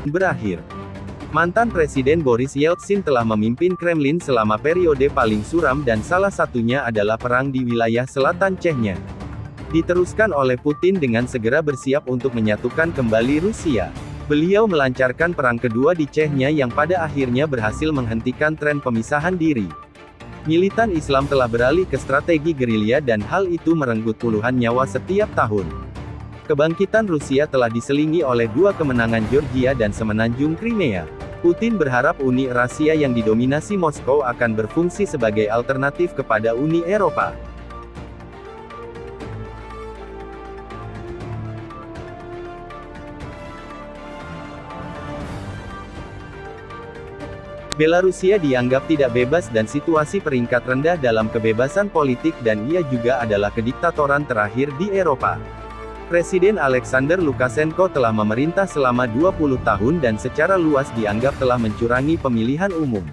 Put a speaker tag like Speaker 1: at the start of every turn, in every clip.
Speaker 1: berakhir. Mantan Presiden Boris Yeltsin telah memimpin Kremlin selama periode paling suram dan salah satunya adalah perang di wilayah selatan Chechnya. Diteruskan oleh Putin dengan segera bersiap untuk menyatukan kembali Rusia. Beliau melancarkan perang kedua di Chechnya yang pada akhirnya berhasil menghentikan tren pemisahan diri. Militan Islam telah beralih ke strategi gerilya dan hal itu merenggut puluhan nyawa setiap tahun. Kebangkitan Rusia telah diselingi oleh dua kemenangan Georgia dan semenanjung Crimea. Putin berharap Uni Eurasia yang didominasi Moskow akan berfungsi sebagai alternatif kepada Uni Eropa. Belarusia dianggap tidak bebas dan situasi peringkat rendah dalam kebebasan politik dan ia juga adalah kediktatoran terakhir di Eropa. Presiden Alexander Lukashenko telah memerintah selama 20 tahun dan secara luas dianggap telah mencurangi pemilihan umum.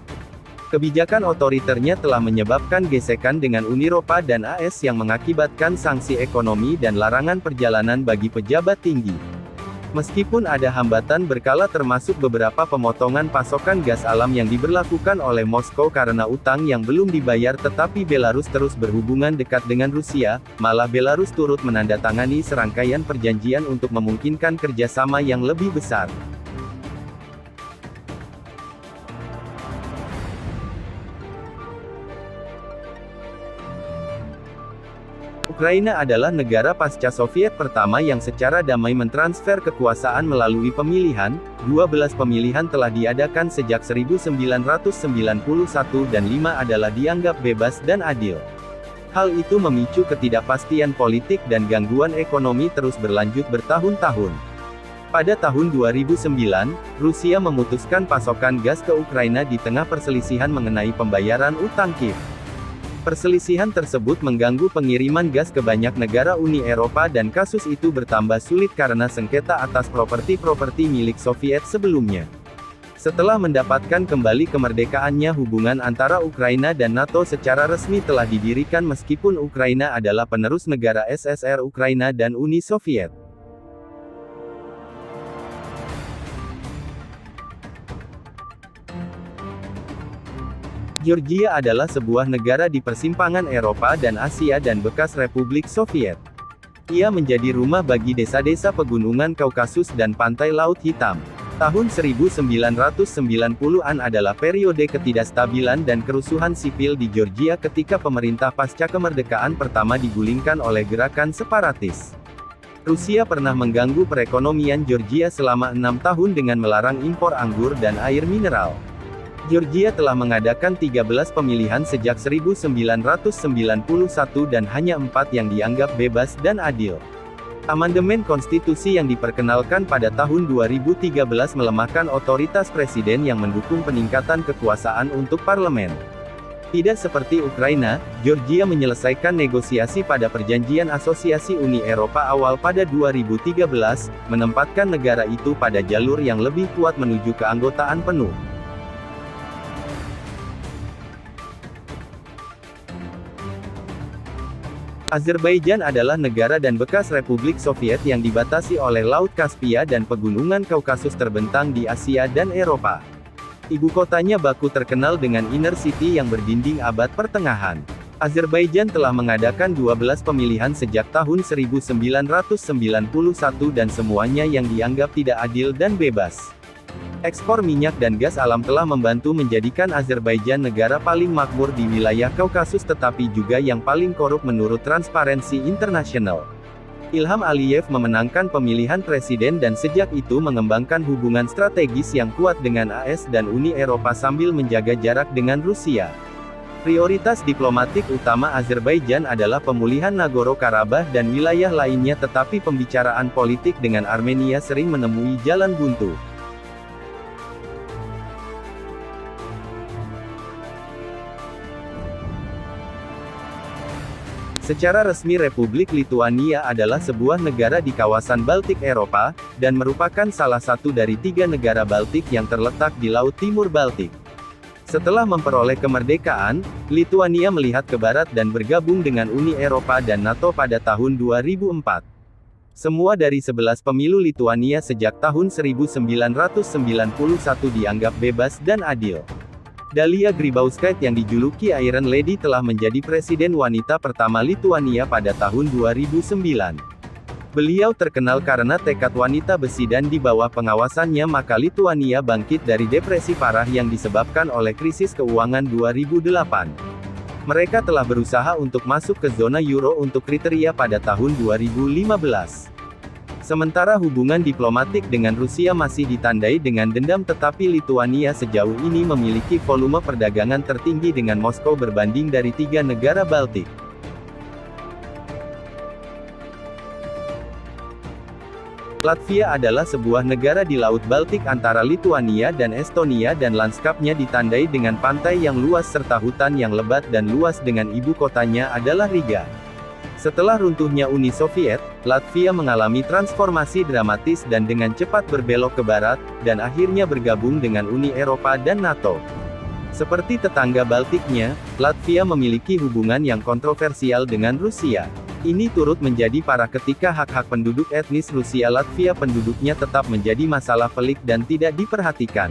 Speaker 1: Kebijakan otoriternya telah menyebabkan gesekan dengan Uni Eropa dan AS yang mengakibatkan sanksi ekonomi dan larangan perjalanan bagi pejabat tinggi. Meskipun ada hambatan berkala termasuk beberapa pemotongan pasokan gas alam yang diberlakukan oleh Moskow karena utang yang belum dibayar tetapi Belarus terus berhubungan dekat dengan Rusia, malah Belarus turut menandatangani serangkaian perjanjian untuk memungkinkan kerjasama yang lebih besar. Ukraina adalah negara pasca Soviet pertama yang secara damai mentransfer kekuasaan melalui pemilihan. 12 pemilihan telah diadakan sejak 1991 dan 5 adalah dianggap bebas dan adil. Hal itu memicu ketidakpastian politik dan gangguan ekonomi terus berlanjut bertahun-tahun. Pada tahun 2009, Rusia memutuskan pasokan gas ke Ukraina di tengah perselisihan mengenai pembayaran utang Kiev. Perselisihan tersebut mengganggu pengiriman gas ke banyak negara Uni Eropa dan kasus itu bertambah sulit karena sengketa atas properti-properti milik Soviet sebelumnya. Setelah mendapatkan kembali kemerdekaannya, hubungan antara Ukraina dan NATO secara resmi telah didirikan meskipun Ukraina adalah penerus negara SSR Ukraina dan Uni Soviet. Georgia adalah sebuah negara di persimpangan Eropa dan Asia dan bekas Republik Soviet. Ia menjadi rumah bagi desa-desa pegunungan Kaukasus dan pantai Laut Hitam. Tahun 1990-an adalah periode ketidakstabilan dan kerusuhan sipil di Georgia ketika pemerintah pasca kemerdekaan pertama digulingkan oleh gerakan separatis. Rusia pernah mengganggu perekonomian Georgia selama 6 tahun dengan melarang impor anggur dan air mineral. Georgia telah mengadakan 13 pemilihan sejak 1991 dan hanya 4 yang dianggap bebas dan adil. Amandemen konstitusi yang diperkenalkan pada tahun 2013 melemahkan otoritas presiden yang mendukung peningkatan kekuasaan untuk parlemen. Tidak seperti Ukraina, Georgia menyelesaikan negosiasi pada Perjanjian Asosiasi Uni Eropa awal pada 2013, menempatkan negara itu pada jalur yang lebih kuat menuju keanggotaan penuh. Azerbaijan adalah negara dan bekas Republik Soviet yang dibatasi oleh Laut Kaspia dan pegunungan Kaukasus terbentang di Asia dan Eropa. Ibu kotanya Baku terkenal dengan inner city yang berdinding abad pertengahan. Azerbaijan telah mengadakan 12 pemilihan sejak tahun 1991 dan semuanya yang dianggap tidak adil dan bebas. Ekspor minyak dan gas alam telah membantu menjadikan Azerbaijan negara paling makmur di wilayah Kaukasus tetapi juga yang paling korup menurut Transparency International. Ilham Aliyev memenangkan pemilihan presiden dan sejak itu mengembangkan hubungan strategis yang kuat dengan AS dan Uni Eropa sambil menjaga jarak dengan Rusia. Prioritas diplomatik utama Azerbaijan adalah pemulihan Nagorno-Karabakh dan wilayah lainnya tetapi pembicaraan politik dengan Armenia sering menemui jalan buntu. Secara resmi Republik Lituania adalah sebuah negara di kawasan Baltik Eropa, dan merupakan salah satu dari 3 negara Baltik yang terletak di Laut Timur Baltik. Setelah memperoleh kemerdekaan, Lituania melihat ke barat dan bergabung dengan Uni Eropa dan NATO pada tahun 2004. Semua dari 11 pemilu Lituania sejak tahun 1991 dianggap bebas dan adil. Dalia Grybauskaitė yang dijuluki Iron Lady telah menjadi presiden wanita pertama Lituania pada tahun 2009. Beliau terkenal karena tekad wanita besi dan di bawah pengawasannya maka Lituania bangkit dari depresi parah yang disebabkan oleh krisis keuangan 2008. Mereka telah berusaha untuk masuk ke zona euro untuk kriteria pada tahun 2015. Sementara hubungan diplomatik dengan Rusia masih ditandai dengan dendam tetapi Lituania sejauh ini memiliki volume perdagangan tertinggi dengan Moskow berbanding dari 3 negara Baltik. Latvia adalah sebuah negara di Laut Baltik antara Lituania dan Estonia dan landskapnya ditandai dengan pantai yang luas serta hutan yang lebat dan luas dengan ibu kotanya adalah Riga. Setelah runtuhnya Uni Soviet, Latvia mengalami transformasi dramatis dan dengan cepat berbelok ke barat, dan akhirnya bergabung dengan Uni Eropa dan NATO. Seperti tetangga Baltiknya, Latvia memiliki hubungan yang kontroversial dengan Rusia. Ini turut menjadi parah ketika hak-hak penduduk etnis Rusia Latvia penduduknya tetap menjadi masalah pelik dan tidak diperhatikan.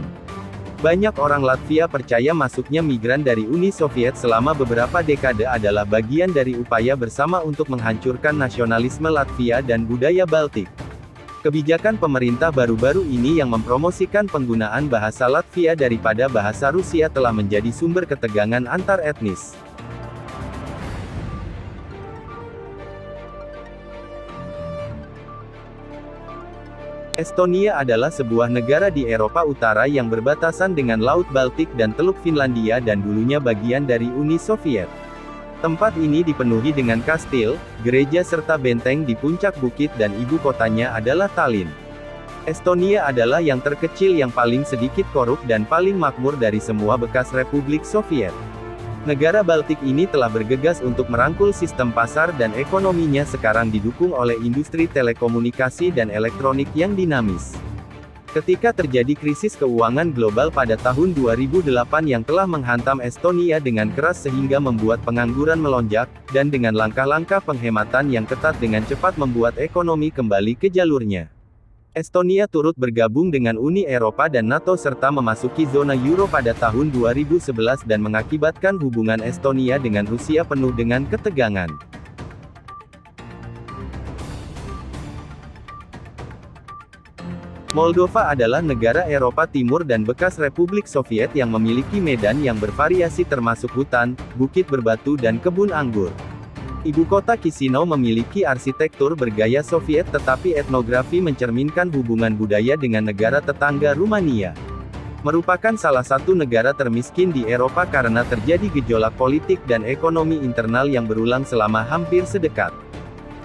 Speaker 1: Banyak orang Latvia percaya masuknya migran dari Uni Soviet selama beberapa dekade adalah bagian dari upaya bersama untuk menghancurkan nasionalisme Latvia dan budaya Baltik. Kebijakan pemerintah baru-baru ini yang mempromosikan penggunaan bahasa Latvia daripada bahasa Rusia telah menjadi sumber ketegangan antar etnis. Estonia adalah sebuah negara di Eropa Utara yang berbatasan dengan Laut Baltik dan Teluk Finlandia dan dulunya bagian dari Uni Soviet. Tempat ini dipenuhi dengan kastil, gereja serta benteng di puncak bukit dan ibu kotanya adalah Tallinn. Estonia adalah yang terkecil yang paling sedikit korup dan paling makmur dari semua bekas Republik Soviet. Negara Baltik ini telah bergegas untuk merangkul sistem pasar dan ekonominya sekarang didukung oleh industri telekomunikasi dan elektronik yang dinamis. Ketika terjadi krisis keuangan global pada tahun 2008 yang telah menghantam Estonia dengan keras sehingga membuat pengangguran melonjak, dan dengan langkah-langkah penghematan yang ketat dengan cepat membuat ekonomi kembali ke jalurnya. Estonia turut bergabung dengan Uni Eropa dan NATO serta memasuki zona euro pada tahun 2011 dan mengakibatkan hubungan Estonia dengan Rusia penuh dengan ketegangan. Moldova adalah negara Eropa Timur dan bekas Republik Soviet yang memiliki medan yang bervariasi termasuk hutan, bukit berbatu dan kebun anggur. Ibu kota Chisinau memiliki arsitektur bergaya Soviet tetapi etnografi mencerminkan hubungan budaya dengan negara tetangga Rumania. Merupakan salah satu negara termiskin di Eropa karena terjadi gejolak politik dan ekonomi internal yang berulang selama hampir sedekad.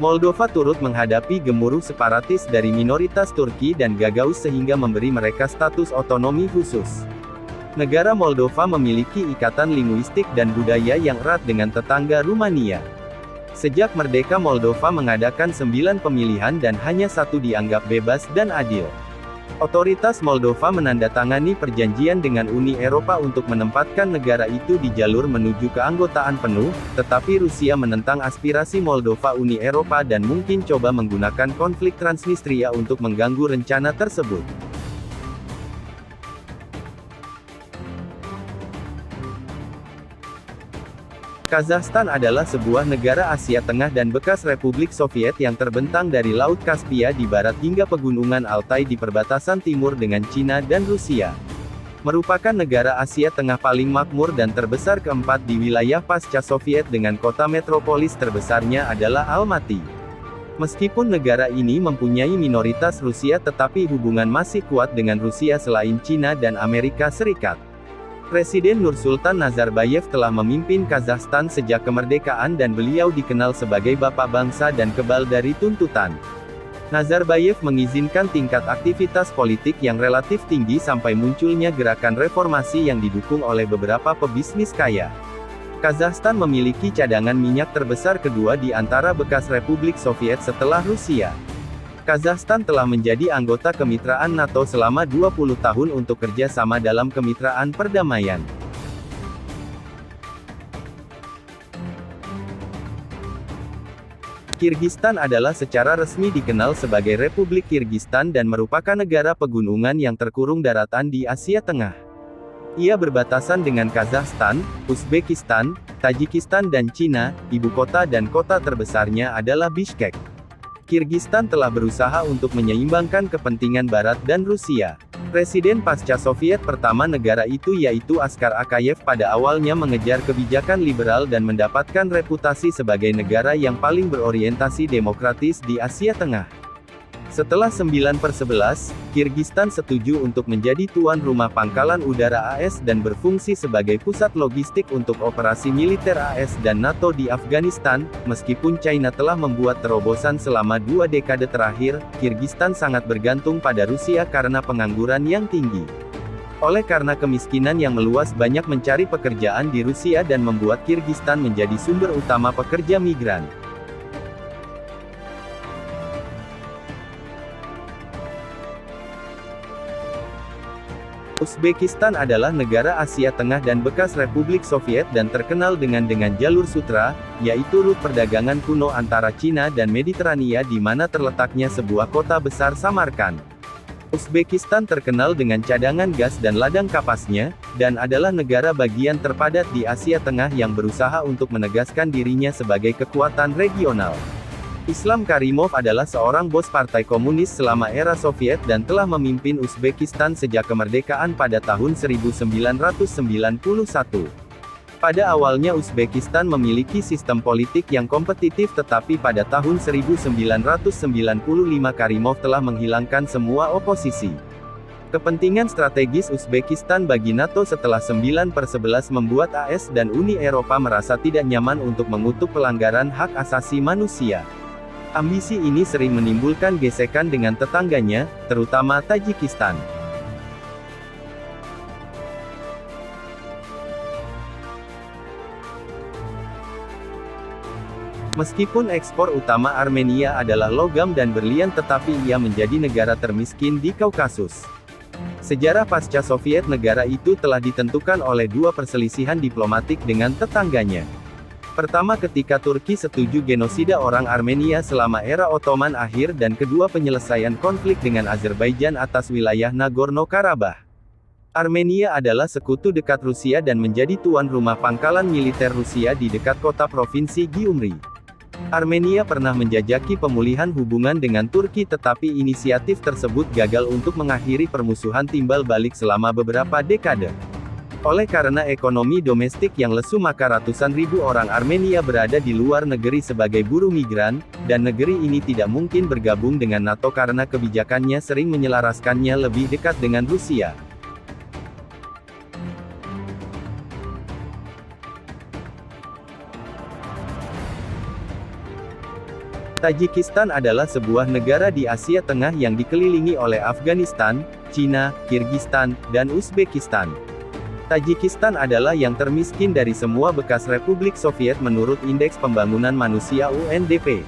Speaker 1: Moldova turut menghadapi gemuruh separatis dari minoritas Turki dan Gagauz sehingga memberi mereka status otonomi khusus. Negara Moldova memiliki ikatan linguistik dan budaya yang erat dengan tetangga Rumania. Sejak merdeka Moldova mengadakan 9 pemilihan dan hanya 1 dianggap bebas dan adil. Otoritas Moldova menandatangani perjanjian dengan Uni Eropa untuk menempatkan negara itu di jalur menuju keanggotaan penuh, tetapi Rusia menentang aspirasi Moldova Uni Eropa dan mungkin coba menggunakan konflik Transnistria untuk mengganggu rencana tersebut. Kazakhstan adalah sebuah negara Asia Tengah dan bekas Republik Soviet yang terbentang dari Laut Kaspia di barat hingga pegunungan Altai di perbatasan timur dengan Cina dan Rusia. Merupakan negara Asia Tengah paling makmur dan terbesar keempat di wilayah pasca Soviet dengan kota metropolis terbesarnya adalah Almaty. Meskipun negara ini mempunyai minoritas Rusia tetapi hubungan masih kuat dengan Rusia selain Cina dan Amerika Serikat. Presiden Nursultan Nazarbayev telah memimpin Kazakhstan sejak kemerdekaan dan beliau dikenal sebagai bapak bangsa dan kebal dari tuntutan. Nazarbayev mengizinkan tingkat aktivitas politik yang relatif tinggi sampai munculnya gerakan reformasi yang didukung oleh beberapa pebisnis kaya. Kazakhstan memiliki cadangan minyak terbesar kedua di antara bekas Republik Soviet setelah Rusia. Kazakhstan telah menjadi anggota kemitraan NATO selama 20 tahun untuk kerja sama dalam kemitraan perdamaian. Kirgistan adalah secara resmi dikenal sebagai Republik Kirgistan dan merupakan negara pegunungan yang terkurung daratan di Asia Tengah. Ia berbatasan dengan Kazakhstan, Uzbekistan, Tajikistan dan Cina. Ibu kota dan kota terbesarnya adalah Bishkek. Kirgistan telah berusaha untuk menyeimbangkan kepentingan Barat dan Rusia. Presiden pasca Soviet pertama negara itu yaitu Askar Akayev pada awalnya mengejar kebijakan liberal dan mendapatkan reputasi sebagai negara yang paling berorientasi demokratis di Asia Tengah. Setelah 9/11, Kirgistan setuju untuk menjadi tuan rumah pangkalan udara AS dan berfungsi sebagai pusat logistik untuk operasi militer AS dan NATO di Afghanistan. Meskipun China telah membuat terobosan selama 2 dekade terakhir, Kirgistan sangat bergantung pada Rusia karena pengangguran yang tinggi. Oleh karena kemiskinan yang meluas, banyak mencari pekerjaan di Rusia dan membuat Kirgistan menjadi sumber utama pekerja migran. Uzbekistan adalah negara Asia Tengah dan bekas Republik Soviet dan terkenal dengan jalur sutra, yaitu rute perdagangan kuno antara Cina dan Mediterania di mana terletaknya sebuah kota besar Samarkand. Uzbekistan terkenal dengan cadangan gas dan ladang kapasnya, dan adalah negara bagian terpadat di Asia Tengah yang berusaha untuk menegaskan dirinya sebagai kekuatan regional. Islam Karimov adalah seorang bos partai komunis selama era Soviet dan telah memimpin Uzbekistan sejak kemerdekaan pada tahun 1991. Pada awalnya Uzbekistan memiliki sistem politik yang kompetitif, tetapi pada tahun 1995 Karimov telah menghilangkan semua oposisi. Kepentingan strategis Uzbekistan bagi NATO setelah 9/11 membuat AS dan Uni Eropa merasa tidak nyaman untuk mengutuk pelanggaran hak asasi manusia. Ambisi ini sering menimbulkan gesekan dengan tetangganya, terutama Tajikistan. Meskipun ekspor utama Armenia adalah logam dan berlian, tetapi ia menjadi negara termiskin di Kaukasus. Sejarah pasca Soviet negara itu telah ditentukan oleh 2 perselisihan diplomatik dengan tetangganya. Pertama, ketika Turki setuju genosida orang Armenia selama era Ottoman akhir, dan kedua, penyelesaian konflik dengan Azerbaijan atas wilayah Nagorno-Karabakh. Armenia adalah sekutu dekat Rusia dan menjadi tuan rumah pangkalan militer Rusia di dekat kota provinsi Gyumri. Armenia pernah menjajaki pemulihan hubungan dengan Turki, tetapi inisiatif tersebut gagal untuk mengakhiri permusuhan timbal balik selama beberapa dekade. Oleh karena ekonomi domestik yang lesu, maka ratusan ribu orang Armenia berada di luar negeri sebagai buruh migran, dan negeri ini tidak mungkin bergabung dengan NATO karena kebijakannya sering menyelaraskannya lebih dekat dengan Rusia. Tajikistan adalah sebuah negara di Asia Tengah yang dikelilingi oleh Afghanistan, Cina, Kirgistan, dan Uzbekistan. Tajikistan adalah yang termiskin dari semua bekas Republik Soviet menurut Indeks Pembangunan Manusia UNDP.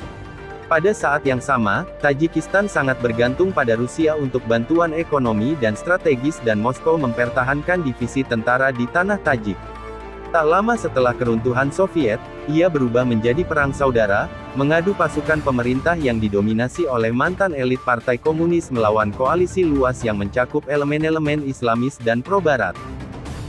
Speaker 1: Pada saat yang sama, Tajikistan sangat bergantung pada Rusia untuk bantuan ekonomi dan strategis, dan Moskow mempertahankan divisi tentara di tanah Tajik. Tak lama setelah keruntuhan Soviet, ia berubah menjadi perang saudara, mengadu pasukan pemerintah yang didominasi oleh mantan elit Partai Komunis melawan koalisi luas yang mencakup elemen-elemen Islamis dan pro-Barat.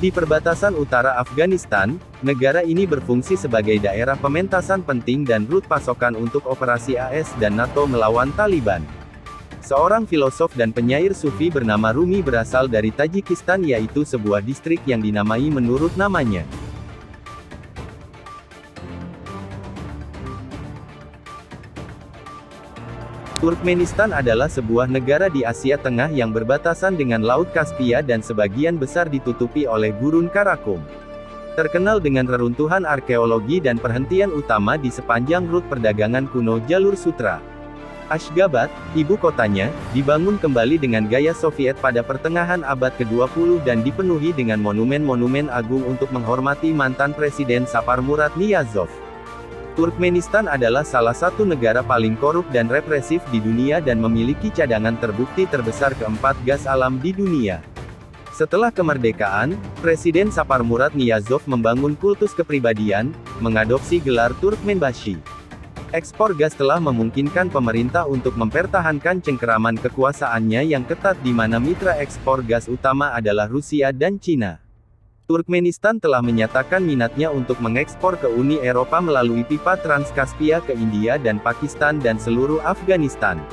Speaker 1: Di perbatasan utara Afghanistan, negara ini berfungsi sebagai daerah pementasan penting dan rute pasokan untuk operasi AS dan NATO melawan Taliban. Seorang filosof dan penyair Sufi bernama Rumi berasal dari Tajikistan, yaitu sebuah distrik yang dinamai menurut namanya. Turkmenistan adalah sebuah negara di Asia Tengah yang berbatasan dengan Laut Kaspia dan sebagian besar ditutupi oleh Gurun Karakum. Terkenal dengan reruntuhan arkeologi dan perhentian utama di sepanjang rute perdagangan kuno jalur sutra. Ashgabat, ibu kotanya, dibangun kembali dengan gaya Soviet pada pertengahan abad ke-20 dan dipenuhi dengan monumen-monumen agung untuk menghormati mantan Presiden Saparmurat Niyazov. Turkmenistan adalah salah satu negara paling korup dan represif di dunia dan memiliki cadangan terbukti terbesar keempat gas alam di dunia. Setelah kemerdekaan, Presiden Saparmurat Niyazov membangun kultus kepribadian, mengadopsi gelar Turkmenbashi. Ekspor gas telah memungkinkan pemerintah untuk mempertahankan cengkeraman kekuasaannya yang ketat di mana mitra ekspor gas utama adalah Rusia dan Cina. Turkmenistan telah menyatakan minatnya untuk mengekspor ke Uni Eropa melalui pipa Trans-Caspia ke India dan Pakistan dan seluruh Afghanistan.